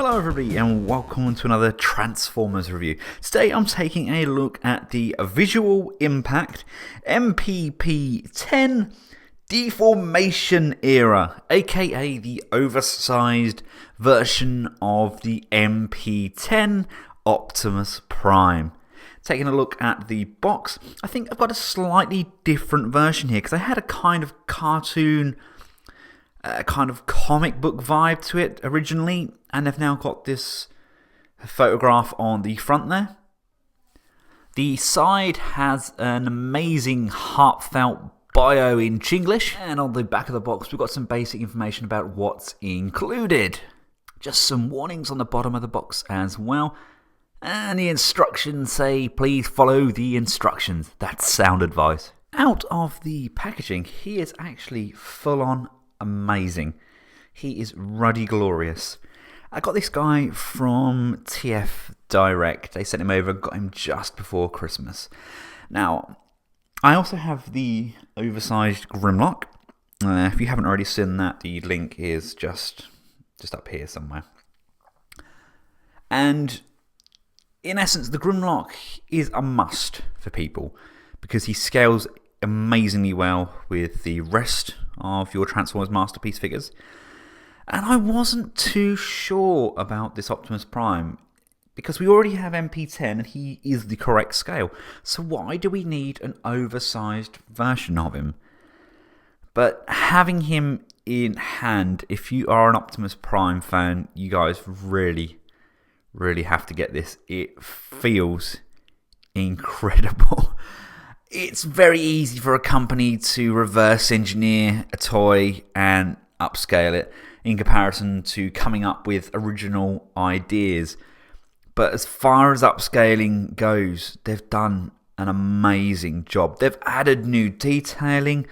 Hello everybody and welcome to another Transformers review. Today I'm taking a look at the Visual Impact MPP10 Deformation era, aka the oversized version of the MP10 Optimus Prime. Taking a look at the box, I think I've got a slightly different version here because I had a kind of cartoon, kind of comic book vibe to it originally, and they've now got this photograph on the front there. The side has an amazing heartfelt bio in Chinglish, and on the back of the box we've got some basic information about what's included. Just some warnings on the bottom of the box as well. And the instructions say, please follow the instructions. That's sound advice. Out of the packaging, he is actually full on amazing. He is ruddy glorious. I got this guy from TF Direct. They sent him over, got him just before Christmas. Now, I also have the oversized Grimlock. If you haven't already seen that, the link is just up here somewhere. And in essence, the Grimlock is a must for people because he scales amazingly well with the rest of your Transformers Masterpiece figures. And I wasn't too sure about this Optimus Prime because we already have MP10 and he is the correct scale. So why do we need an oversized version of him? But having him in hand, if you are an Optimus Prime fan, you guys really have to get this. It feels incredible. It's very easy for a company to reverse engineer a toy and upscale it in comparison to coming up with original ideas. But as far as upscaling goes, they've done an amazing job. They've added new detailing.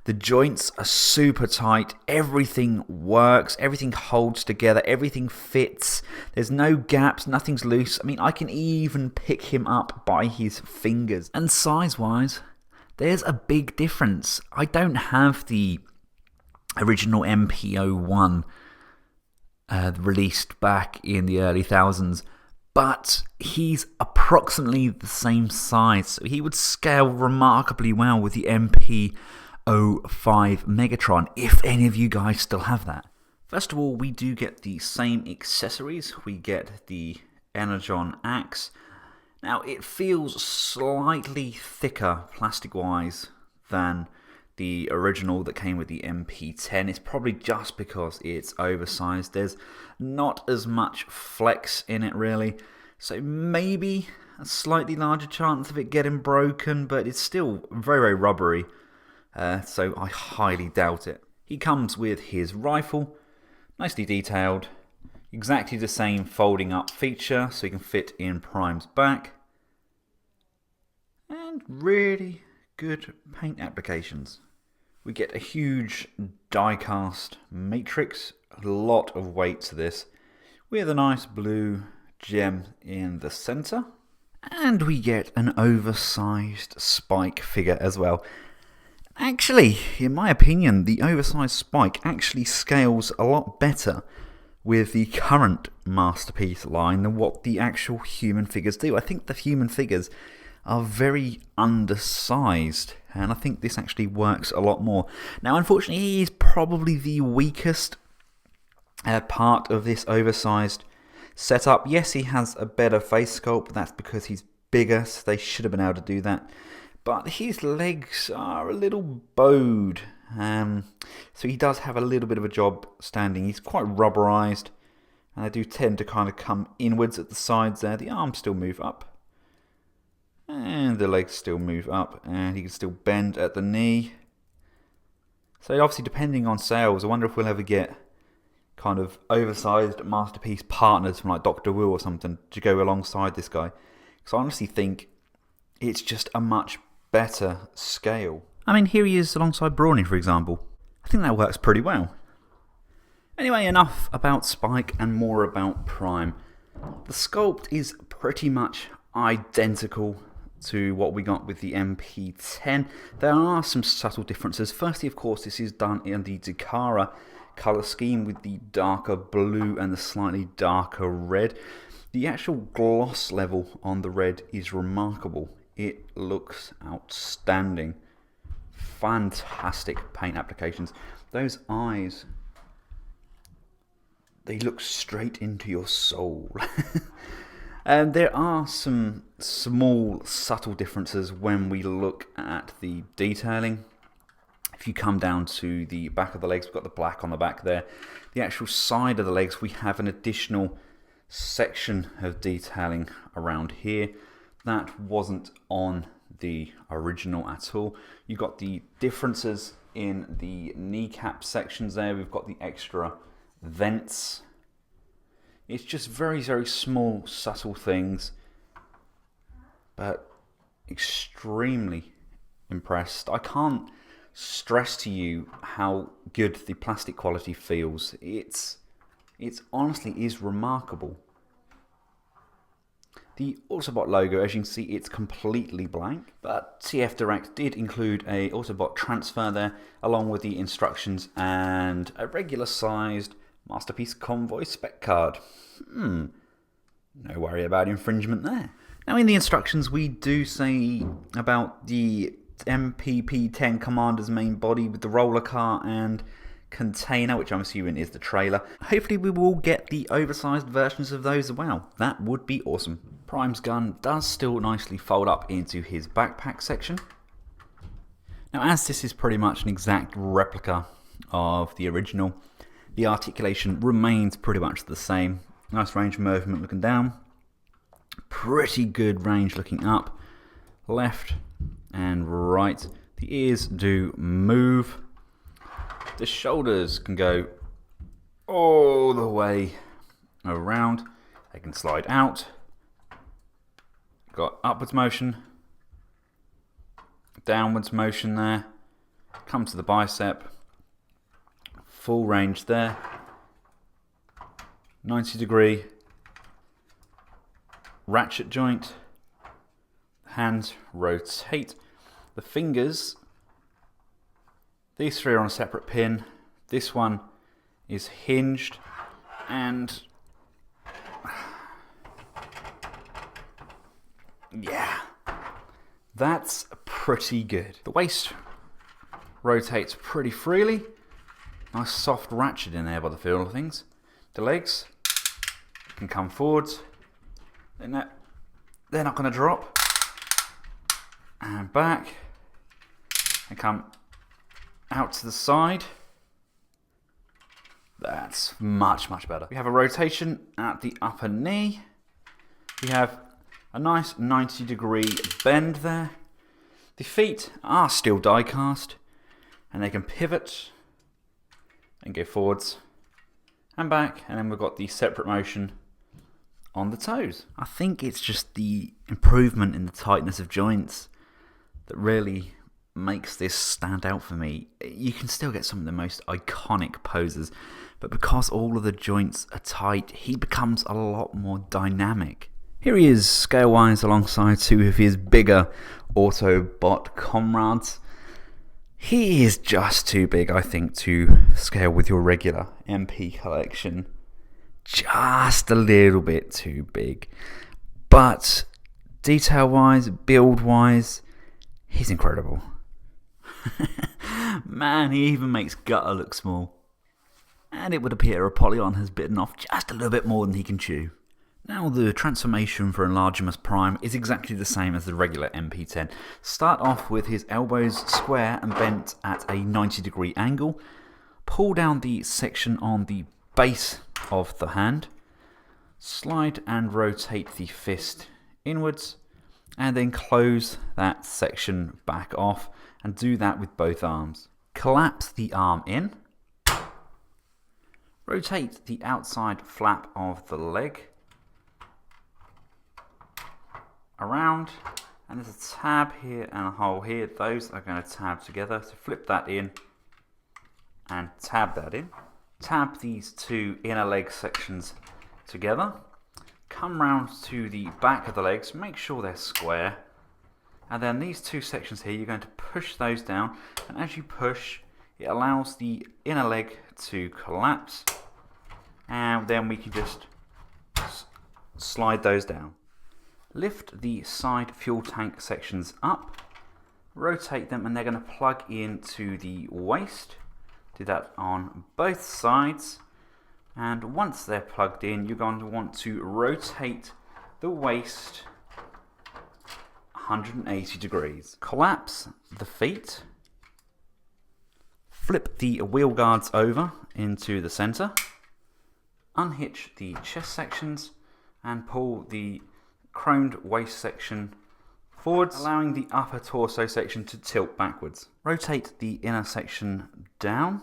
The joints are super tight, everything works, everything holds together, everything fits, there's no gaps, nothing's loose. I mean, I can even pick him up by his fingers. And size-wise, there's a big difference. I don't have the original MP01 released back in the early thousands, but he's approximately the same size, so he would scale remarkably well with the MP05 Megatron, if any of you guys still have that. First of all, we do get the same accessories. We get the Energon axe. Now, it feels slightly thicker plastic-wise than the original that came with the MP10. It's probably just because it's oversized. There's not as much flex in it, really. So maybe a slightly larger chance of it getting broken, but it's still very rubbery. So I highly doubt it. He comes with his rifle, nicely detailed, exactly the same folding up feature so he can fit in Prime's back, and really good paint applications. We get a huge die-cast matrix, a lot of weight to this, with a nice blue gem in the centre, and we get an oversized Spike figure as well. Actually, in my opinion, the oversized Spike actually scales a lot better with the current Masterpiece line than what the actual human figures do. I think the human figures are very undersized, and I think this actually works a lot more. Now, unfortunately, he is probably the weakest part of this oversized setup. Yes, he has a better face sculpt, but that's because he's bigger, so they should have been able to do that. But his legs are a little bowed, so he does have a little bit of a job standing. He's quite rubberized, and they do tend to kind of come inwards at the sides there. The arms still move up, and the legs still move up, and he can still bend at the knee. So obviously, depending on sales, I wonder if we'll ever get kind of oversized Masterpiece partners from like Dr. Wu or something to go alongside this guy. Because I honestly think it's just a much better scale. I mean, here he is alongside Brawny, for example. I think that works pretty well. Anyway, enough about Spike and more about Prime. The sculpt is pretty much identical to what we got with the MP10. There are some subtle differences. Firstly, of course, this is done in the Takara colour scheme with the darker blue and the slightly darker red. The actual gloss level on the red is remarkable. It looks outstanding. Fantastic paint applications. Those eyes, they look straight into your soul. And there are some small subtle differences when we look at the detailing. If you come down to the back of the legs, we've got the black on the back there. The actual side of the legs, we have an additional section of detailing around here that wasn't on the original at all. You've got the differences in the kneecap sections there. We've got the extra vents. It's just very, very small, subtle things, but extremely impressed. I can't stress to you how good the plastic quality feels. It honestly is remarkable. The Autobot logo, as you can see, it's completely blank, but TF Direct did include a Autobot transfer there, along with the instructions and a regular sized Masterpiece Convoy spec card. No worry about infringement there. Now in the instructions we do say about the MPP10 Commander's main body with the roller car and container, which I'm assuming is the trailer. Hopefully we will get the oversized versions of those as well. That would be awesome. Prime's gun does still nicely fold up into his backpack section. Now as this is pretty much an exact replica of the original, the articulation remains pretty much the same. Nice range of movement looking down. Pretty good range looking up. Left and right. The ears do move. The shoulders can go all the way around. They can slide out. Got upwards motion. Downwards motion there. Come to the bicep. Full range there. 90-degree ratchet joint. Hands rotate. The fingers, these three are on a separate pin. This one is hinged, and yeah, that's pretty good. The waist rotates pretty freely. Nice soft ratchet in there by the feel of things. The legs can come forwards. They're not going to drop. And back. And come out to the side. That's much, much better. We have a rotation at the upper knee. We have a nice 90-degree bend there. The feet are still die cast, and they can pivot and go forwards and back, and then we've got the separate motion on the toes. I think it's just the improvement in the tightness of joints that really makes this stand out for me. You can still get some of the most iconic poses, but because all of the joints are tight, he becomes a lot more dynamic. Here he is, scale-wise, alongside two of his bigger Autobot comrades. He is just too big, I think, to scale with your regular MP collection. Just a little bit too big. But detail-wise, build-wise, he's incredible. Man, he even makes Gutter look small. And it would appear Apollyon has bitten off just a little bit more than he can chew. Now the transformation for Enlargement Prime is exactly the same as the regular MP10. Start off with his elbows square and bent at a 90-degree angle. Pull down the section on the base of the hand. Slide and rotate the fist inwards. And then close that section back off. And do that with both arms. Collapse the arm in. Rotate the outside flap of the leg around, and there's a tab here and a hole here. Those are going to tab together, so flip that in and tab that in. Tab these two inner leg sections together. Come round to the back of the legs, make sure they're square, and then these two sections here, you're going to push those down, and as you push, it allows the inner leg to collapse, and then we can just slide those down. Lift the side fuel tank sections up, rotate them, and they're going to plug into the waist. Do that on both sides, and once they're plugged in, you're going to want to rotate the waist 180 degrees. Collapse the feet, flip the wheel guards over into the center, unhitch the chest sections, and pull the chromed waist section forwards, allowing the upper torso section to tilt backwards. Rotate the inner section down,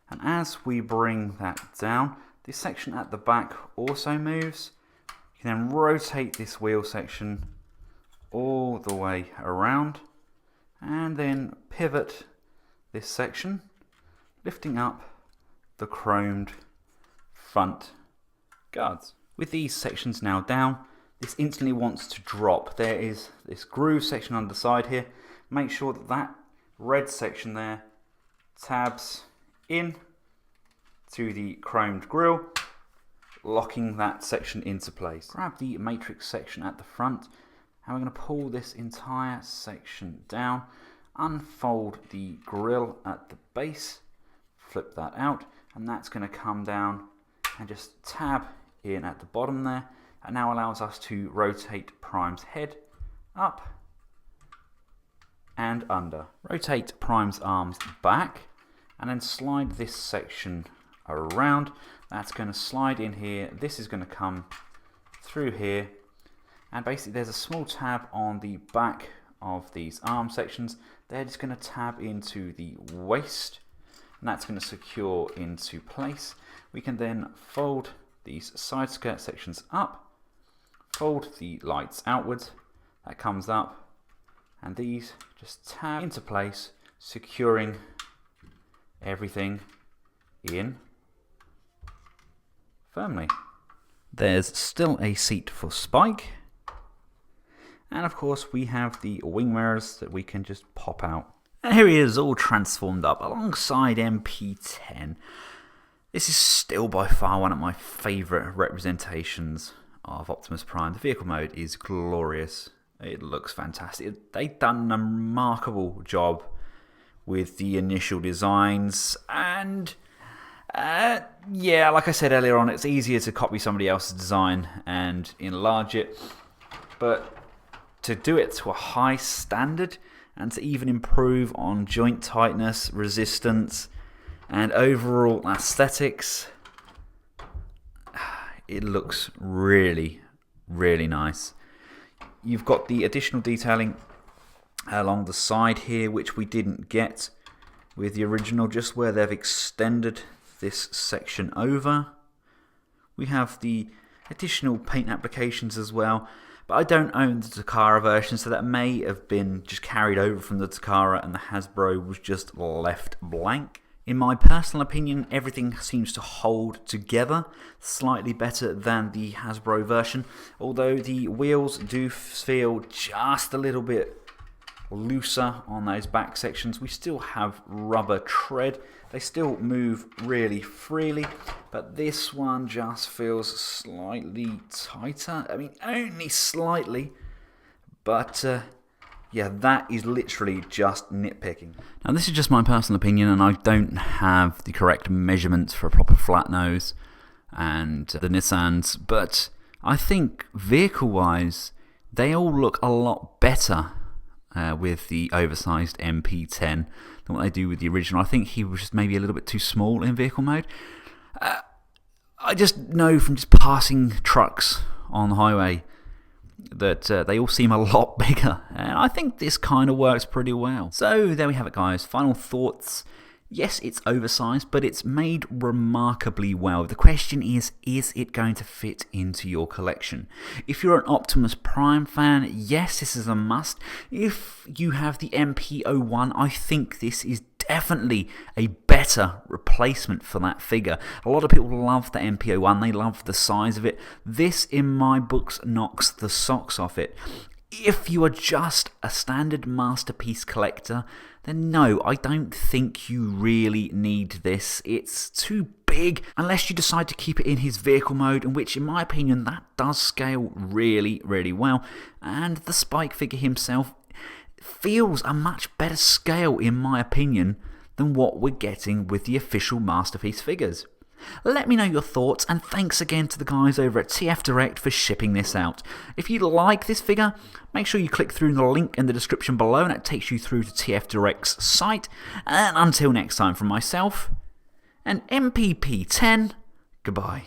and as we bring that down, this section at the back also moves. You can then rotate this wheel section all the way around, and then pivot this section, lifting up the chromed front guards. With these sections now down, this instantly wants to drop. There is this groove section on the side here. Make sure that that red section there tabs in to the chromed grille, locking that section into place. Grab the matrix section at the front, and we're going to pull this entire section down, unfold the grille at the base, flip that out, and that's going to come down and just tab in at the bottom there. That now allows us to rotate Prime's head up and under. Rotate Prime's arms back, and then slide this section around. That's going to slide in here. This is going to come through here, and basically there's a small tab on the back of these arm sections. They're just going to tab into the waist, and that's going to secure into place. We can then fold these side skirt sections up, fold the lights outwards, that comes up, and these just tab into place, securing everything in firmly. There's still a seat for Spike, and of course we have the wing mirrors that we can just pop out. And here he is, all transformed up alongside MP10. This is still by far one of my favourite representations of Optimus Prime. The vehicle mode is glorious. It looks fantastic. They've done a remarkable job with the initial designs, and yeah, like I said earlier on, it's easier to copy somebody else's design and enlarge it, but to do it to a high standard and to even improve on joint tightness, resistance, and overall aesthetics, it looks really, really nice. You've got the additional detailing along the side here, which we didn't get with the original, just where they've extended this section over. We have the additional paint applications as well, but I don't own the Takara version, so that may have been just carried over from the Takara and the Hasbro was just left blank. In my personal opinion, everything seems to hold together slightly better than the Hasbro version, although the wheels do feel just a little bit looser on those back sections. We still have rubber tread. They still move really freely, but this one just feels slightly tighter. I mean, only slightly, but yeah, that is literally just nitpicking. Now, this is just my personal opinion, and I don't have the correct measurements for a proper flat nose and the Nissans, but I think vehicle-wise, they all look a lot better with the oversized MP10 than what they do with the original. I think he was just maybe a little bit too small in vehicle mode. I just know from just passing trucks on the highway that they all seem a lot bigger, and I think this kind of works pretty well. So there we have it, guys. Final thoughts. Yes, it's oversized, but it's made remarkably well. The question is it going to fit into your collection? If you're an Optimus Prime fan, yes, this is a must. If you have the MP01, I think this is definitely a better replacement for that figure. A lot of people love the MP01, they love the size of it. This, in my books, knocks the socks off it. if you are just a standard masterpiece collector, then no, I don't think you really need this. It's too big unless you decide to keep it in his vehicle mode, in which in my opinion that does scale really, really well. And the Spike figure himself feels a much better scale in my opinion than what we're getting with the official masterpiece figures. Let me know your thoughts, and thanks again to the guys over at TF Direct for shipping this out. If you like this figure, make sure you click through the link in the description below and it takes you through to TF Direct's site. And until next time, from myself and MPP10, goodbye.